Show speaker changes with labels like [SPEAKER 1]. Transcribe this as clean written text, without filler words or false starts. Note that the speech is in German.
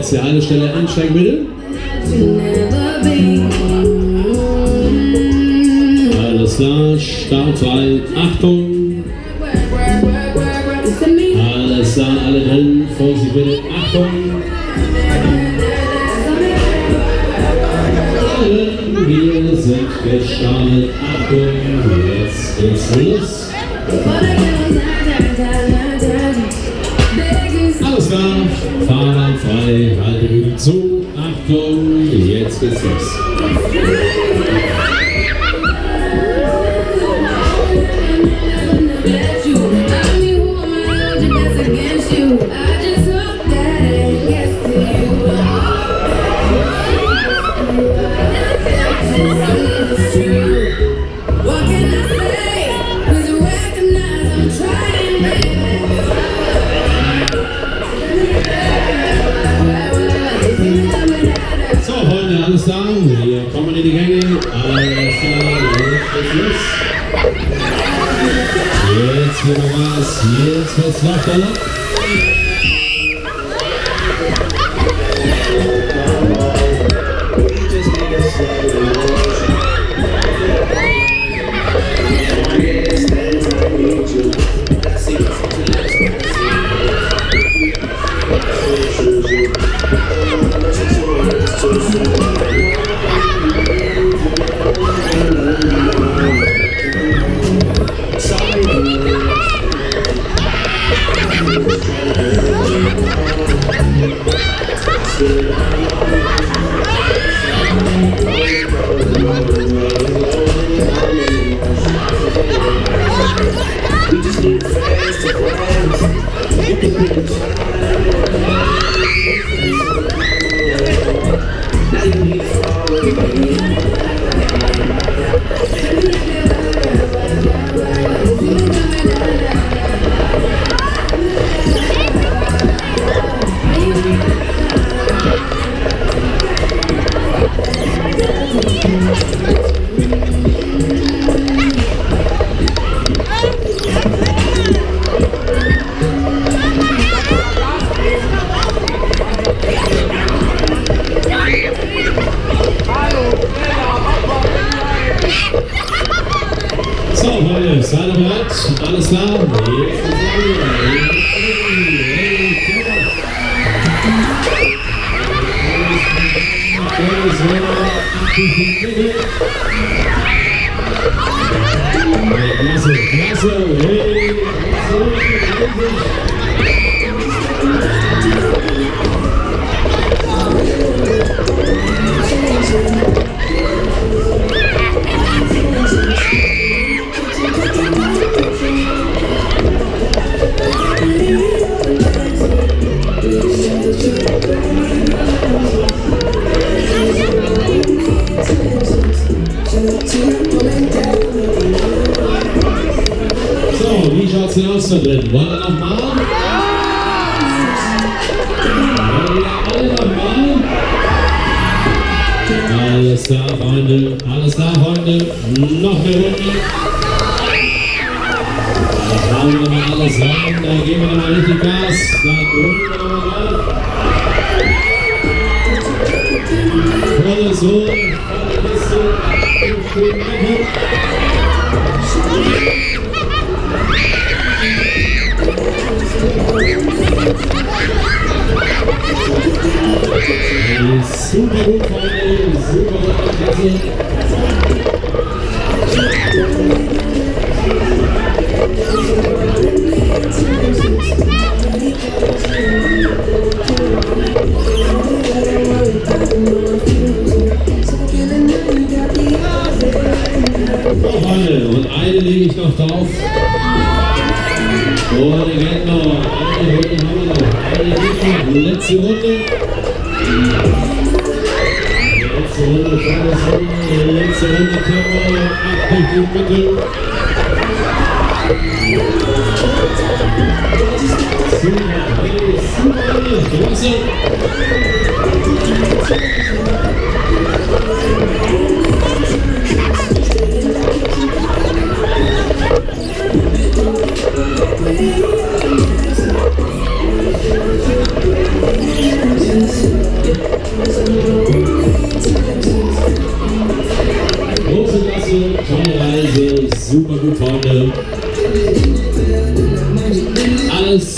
[SPEAKER 1] Letzte Haltestelle, einsteigen bitte. Alles klar, Start frei, Achtung. Alles klar, alle drin, Vorsicht bitte, Achtung. Wir sind gestartet, Achtung, jetzt geht's los. Alles klar, Fahrer frei, halte Bügel zu, Achtung, jetzt geht's los. So, Freunde, alles klar, wir kommen in die Gänge, alles klar, jetzt geht's los. Jetzt geht noch was, jetzt wird's lockerer. So, Freunde, seid ihr bereit? Alles klar? Klasse, So, wie schaut's denn aus da drin? Wollen wir nochmal? Wollen wir alle nochmal? Alles klar, Freunde. Alles klar, Freunde. Noch eine Runde. Da hauen wir mal alles rein. Da geben wir nochmal richtig Gas. Da drücken wir nochmal drauf. Volles Hoch. Volle Kiste. Super gut, Freunde, super gut, Freunde, und eine lege ich noch drauf. Oh, die geht noch. Eine Runde haben wir noch. Eine geht noch. Letzte Runde. Letzte Runde, Kamera. Achtung, die Mitte. Super, klasse. tolle Reise, super gut, Freunde. Alles